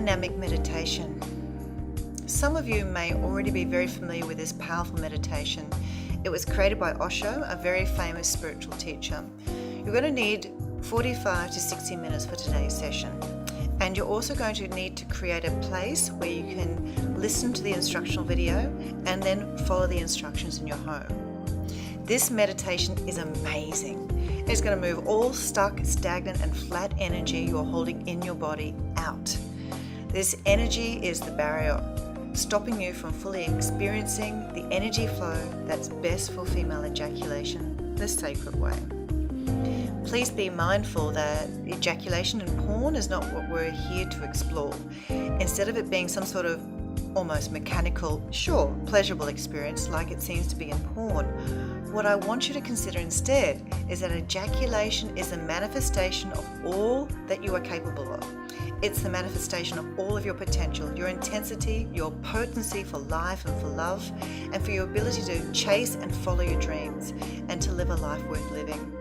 Dynamic meditation. Some of you may already be very familiar with this powerful meditation. It was created by Osho, a very famous spiritual teacher. You're going to need 45 to 60 minutes for today's session. And you're also going to need to create a place where you can listen to the instructional video and then follow the instructions in your home. This meditation is amazing. It's going to move all stuck, stagnant and flat energy you're holding in your body out. This energy is the barrier stopping you from fully experiencing the energy flow that's best for female ejaculation the sacred way. Please be mindful that ejaculation in porn is not what we're here to explore. Instead of it being some sort of almost mechanical, sure, pleasurable experience like it seems to be in porn, what I want you to consider instead is that ejaculation is a manifestation of all that you are capable of. It's the manifestation of all of your potential, your intensity, your potency for life and for love, and for your ability to chase and follow your dreams and to live a life worth living.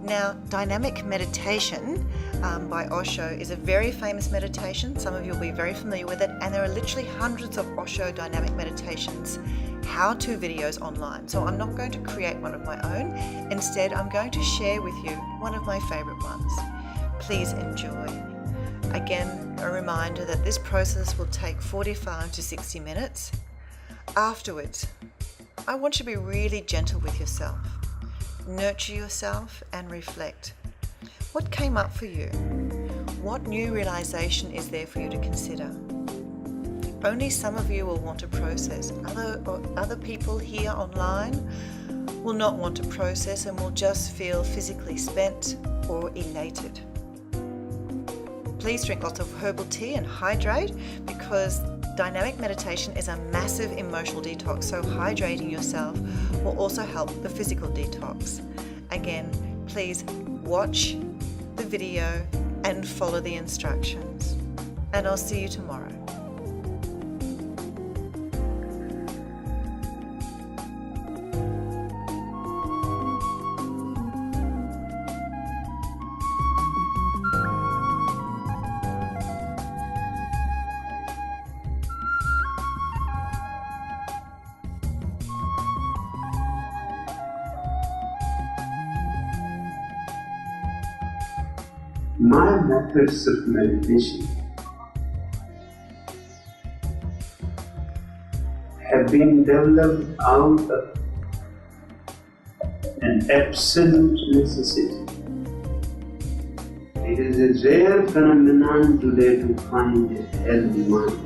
Now, dynamic meditation by Osho is a very famous meditation. Some of you will be very familiar with it, and there are literally hundreds of Osho dynamic meditations how-to videos online. So I'm not going to create one of my own. Instead, I'm going to share with you one of my favorite ones. Please enjoy. Again, a reminder that this process will take 45 to 60 minutes. Afterwards, I want you to be really gentle with yourself. Nurture yourself and reflect. What came up for you? What new realization is there for you to consider? Only some of you will want to process. Other people here online will not want to process and will just feel physically spent or elated. Please drink lots of herbal tea and hydrate, because dynamic meditation is a massive emotional detox, so hydrating yourself will also help the physical detox. Again, please watch the video and follow the instructions. And I'll see you tomorrow. My methods of meditation have been developed out of an absolute necessity. It is a rare phenomenon today to find a healthy mind.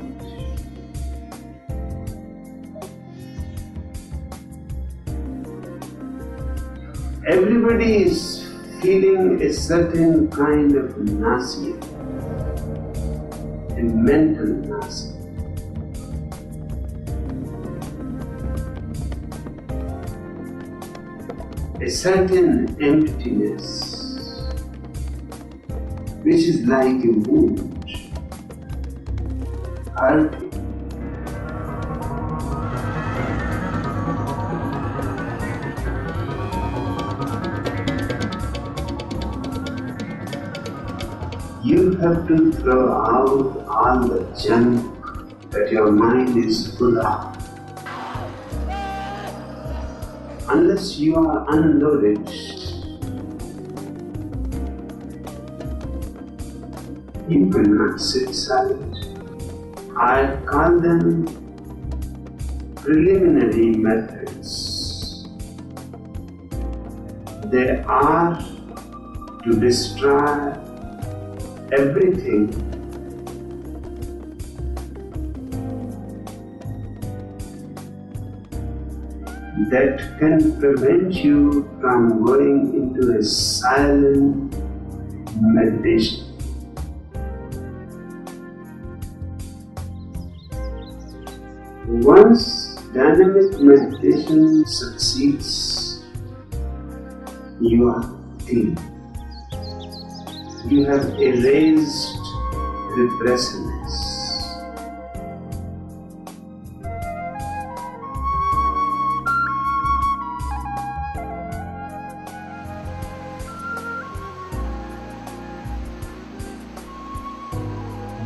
Everybody is feeling a certain kind of nausea, a mental nausea. A certain emptiness, which is like a wound, hurting. You have to throw out all the junk that your mind is full of. Unless you are unloaded, you cannot sit silent. I call them preliminary methods. They are to destroy everything that can prevent you from going into a silent meditation. Once dynamic meditation succeeds, you are clean. You have erased repressiveness.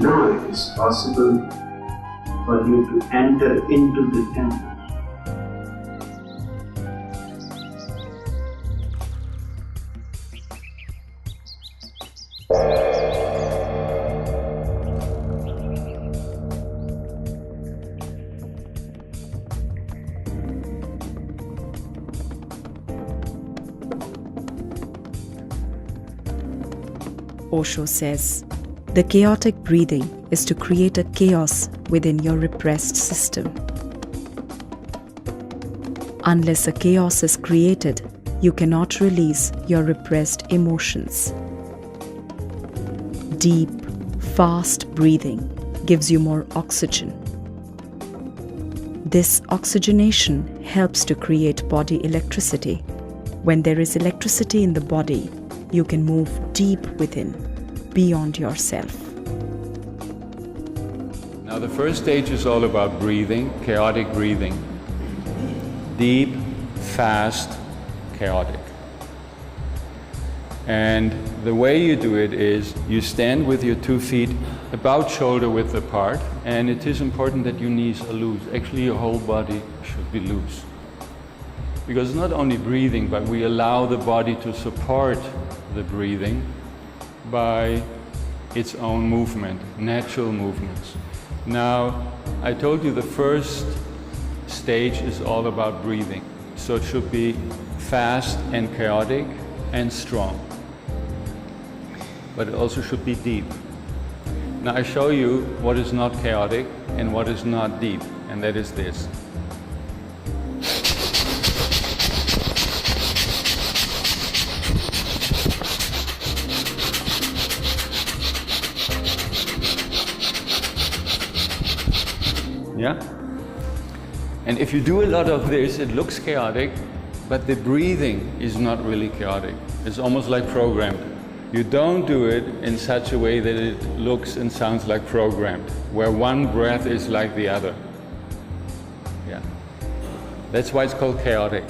Now is possible for you to enter into the temple. Osho says, the chaotic breathing is to create a chaos within your repressed system. Unless a chaos is created, you cannot release your repressed emotions. Deep, fast breathing gives you more oxygen. This oxygenation helps to create body electricity. When there is electricity in the body, you can move deep within, beyond yourself. Now the first stage is all about breathing, chaotic breathing. Deep, fast, chaotic. And the way you do it is you stand with your 2 feet about shoulder width apart, and it is important that your knees are loose. Actually, your whole body should be loose. Because not only breathing, but we allow the body to support the breathing by its own movement, natural movements. Now, I told you the first stage is all about breathing. So it should be fast and chaotic and strong. But it also should be deep. Now I show you what is not chaotic and what is not deep, and that is this. Yeah? And if you do a lot of this, it looks chaotic, but the breathing is not really chaotic. It's almost like programmed. You don't do it in such a way that it looks and sounds like programmed, where one breath is like the other. Yeah. That's why it's called chaotic.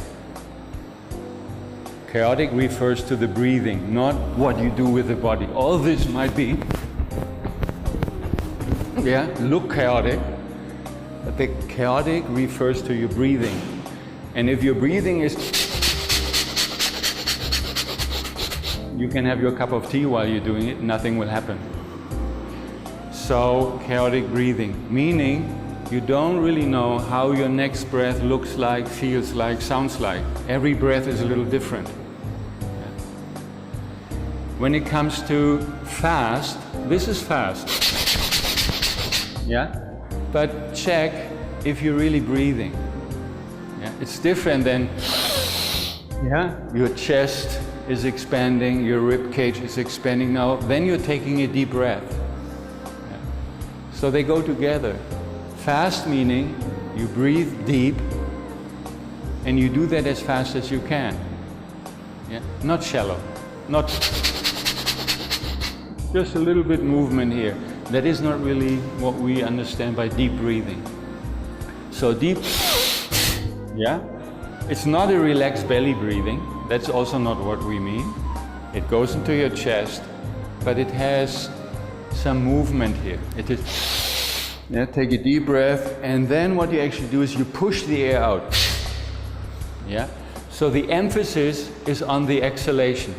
Chaotic refers to the breathing, not what you do with the body. All this might be, look chaotic, but the chaotic refers to your breathing. And if your breathing is, you can have your cup of tea while you're doing it, nothing will happen. So, chaotic breathing, meaning you don't really know how your next breath looks like, feels like, sounds like. Every breath is a little different. When it comes to fast, this is fast. Yeah? But check if you're really breathing. Yeah? It's different than, your chest is expanding, your rib cage is expanding. Now, then you're taking a deep breath. Yeah? So they go together. Fast meaning you breathe deep and you do that as fast as you can. Yeah? Not shallow, not just a little bit movement here. That is not really what we understand by deep breathing. So deep, it's not a relaxed belly breathing. That's also not what we mean. It goes into your chest, but it has some movement here. It is, take a deep breath, and then what you actually do is you push the air out. Yeah? So the emphasis is on the exhalation.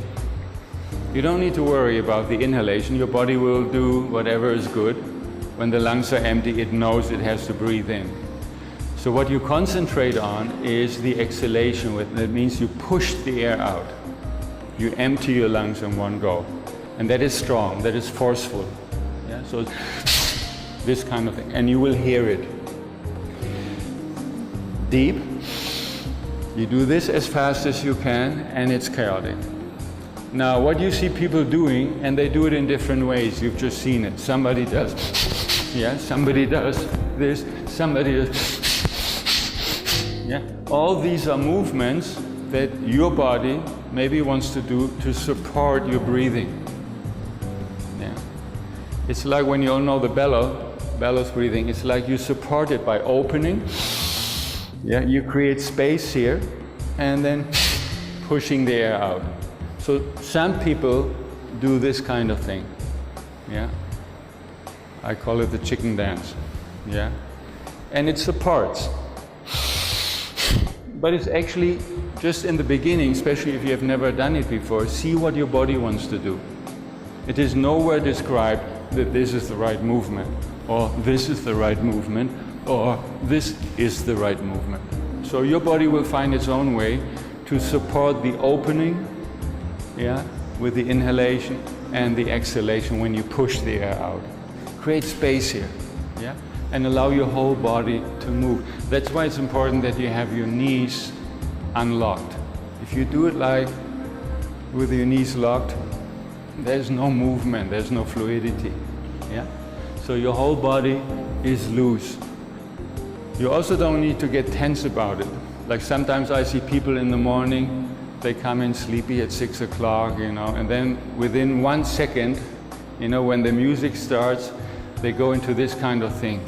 You don't need to worry about the inhalation. Your body will do whatever is good. When the lungs are empty, it knows it has to breathe in. So what you concentrate on is the exhalation. That means you push the air out. You empty your lungs in one go. And that is strong, that is forceful. Yeah? So this kind of thing, and you will hear it. Deep, you do this as fast as you can, and it's chaotic. Now, what you see people doing, and they do it in different ways, you've just seen it. Somebody does, somebody does this, somebody does, All these are movements that your body maybe wants to do to support your breathing. It's like when you all know the bellows breathing, it's like you support it by opening. You create space here, and then pushing the air out. So some people do this kind of thing. I call it the chicken dance. Yeah? And it supports. But it's actually just in the beginning, especially if you have never done it before, see what your body wants to do. It is nowhere described that this is the right movement, or this is the right movement, or this is the right movement. So your body will find its own way to support the opening, yeah, with the inhalation and the exhalation when you push the air out. Create space here, yeah, and allow your whole body to move. That's why it's important that you have your knees unlocked. If you do it like with your knees locked, there's no movement, there's no fluidity, yeah? So your whole body is loose. You also don't need to get tense about it. Like sometimes I see people in the morning, they come in sleepy at 6 o'clock, you know, and then within 1 second, you know, when the music starts, they go into this kind of thing.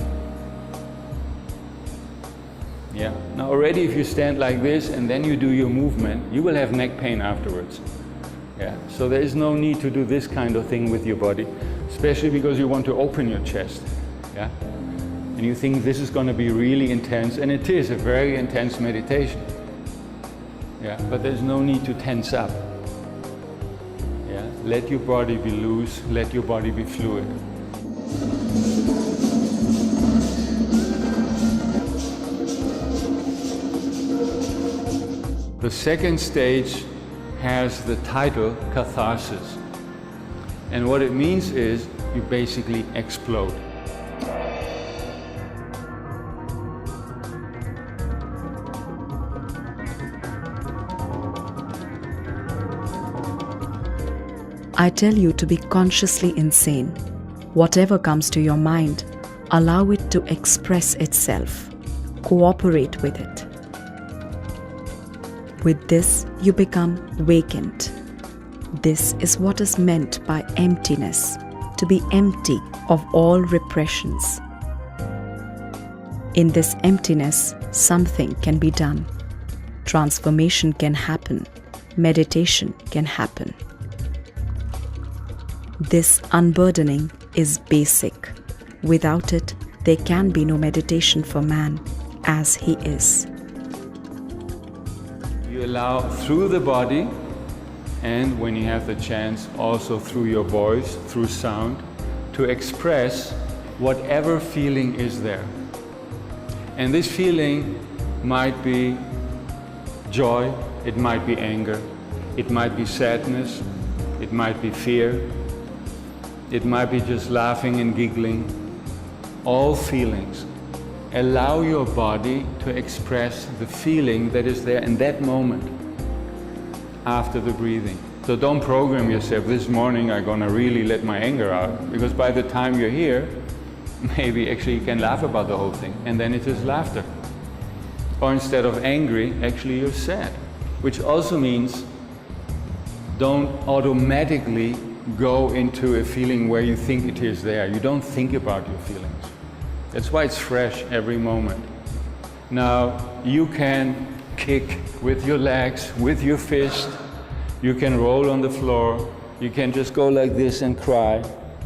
Yeah. Now already if you stand like this and then you do your movement, you will have neck pain afterwards. Yeah. So there is no need to do this kind of thing with your body, especially because you want to open your chest. Yeah. And you think this is going to be really intense, and it is a very intense meditation. Yeah. But there's no need to tense up. Yeah. Let your body be loose, let your body be fluid. The second stage has the title catharsis. And what it means is you basically explode. I tell you to be consciously insane. Whatever comes to your mind, allow it to express itself. Cooperate with it. With this, you become vacant. This is what is meant by emptiness, to be empty of all repressions. In this emptiness, something can be done. Transformation can happen. Meditation can happen. This unburdening is basic. Without it, there can be no meditation for man as he is. You allow through the body, and when you have the chance, also through your voice, through sound, to express whatever feeling is there. And this feeling might be joy, it might be anger, it might be sadness, it might be fear, it might be just laughing and giggling. All feelings. Allow your body to express the feeling that is there in that moment after the breathing. So don't program yourself, this morning I'm gonna really let my anger out, because by the time you're here, maybe actually you can laugh about the whole thing, and then it is laughter. Or instead of angry, actually you're sad, which also means don't automatically go into a feeling where you think it is there. You don't think about your feelings. That's why it's fresh every moment. Now, you can kick with your legs, with your fist. You can roll on the floor. You can just go like this and cry.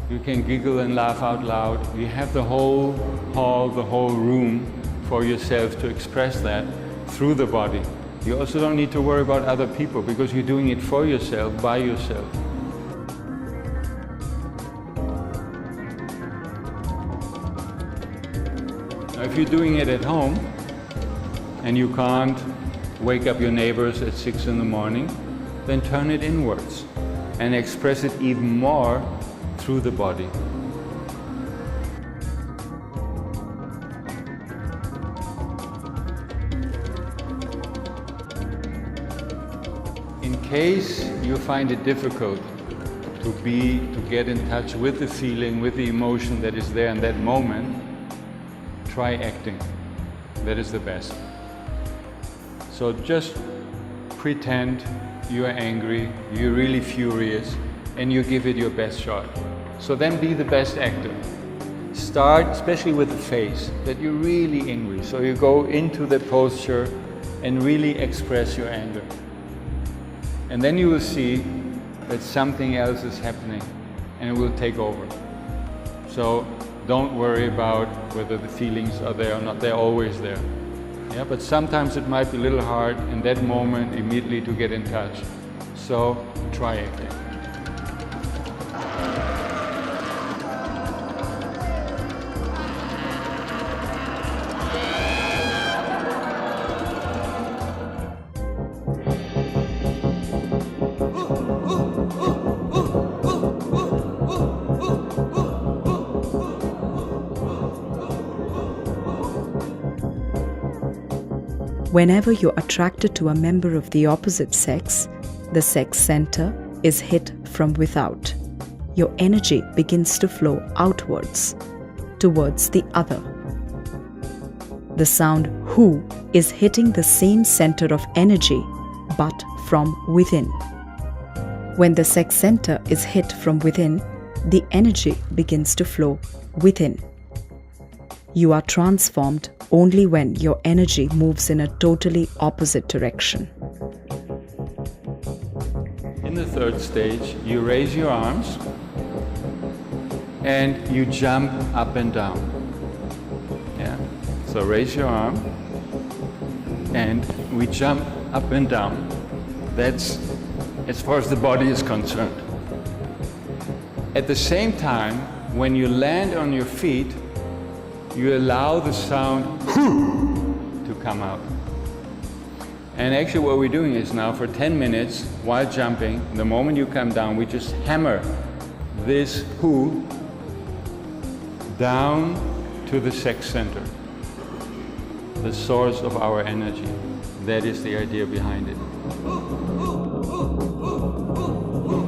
You can giggle and laugh out loud. You have the whole hall, the whole room for yourself to express that through the body. You also don't need to worry about other people because you're doing it for yourself, by yourself. If you're doing it at home and you can't wake up your neighbors at 6 in the morning, then turn it inwards and express it even more through the body. In case you find it difficult to get in touch with the feeling, with the emotion that is there in that moment, try acting. That is the best. So just pretend you are angry, you're really furious, and you give it your best shot. So then be the best actor. Start, especially with the face, that you're really angry. So you go into the posture and really express your anger. And then you will see that something else is happening and it will take over. So don't worry about whether the feelings are there or not. They're always there. Yeah, but sometimes it might be a little hard in that moment immediately to get in touch. So try it. Whenever you're attracted to a member of the opposite sex, the sex center is hit from without. Your energy begins to flow outwards, towards the other. The sound "hu" is hitting the same center of energy, but from within. When the sex center is hit from within, the energy begins to flow within. You are transformed only when your energy moves in a totally opposite direction. In the third stage, you raise your arms and you jump up and down. Yeah? So raise your arm and we jump up and down. That's as far as the body is concerned. At the same time, when you land on your feet, you allow the sound to come out. And actually what we're doing is now for 10 minutes while jumping, the moment you come down, we just hammer this "hu" down to the sex center, the source of our energy. That is the idea behind it.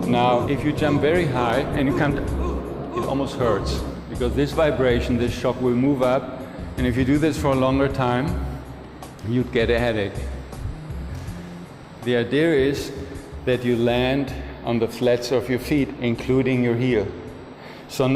Now, if you jump very high and you come, it almost hurts. Because this vibration, this shock will move up, and if you do this for a longer time, you'd get a headache. The idea is that you land on the flats of your feet, including your heel. So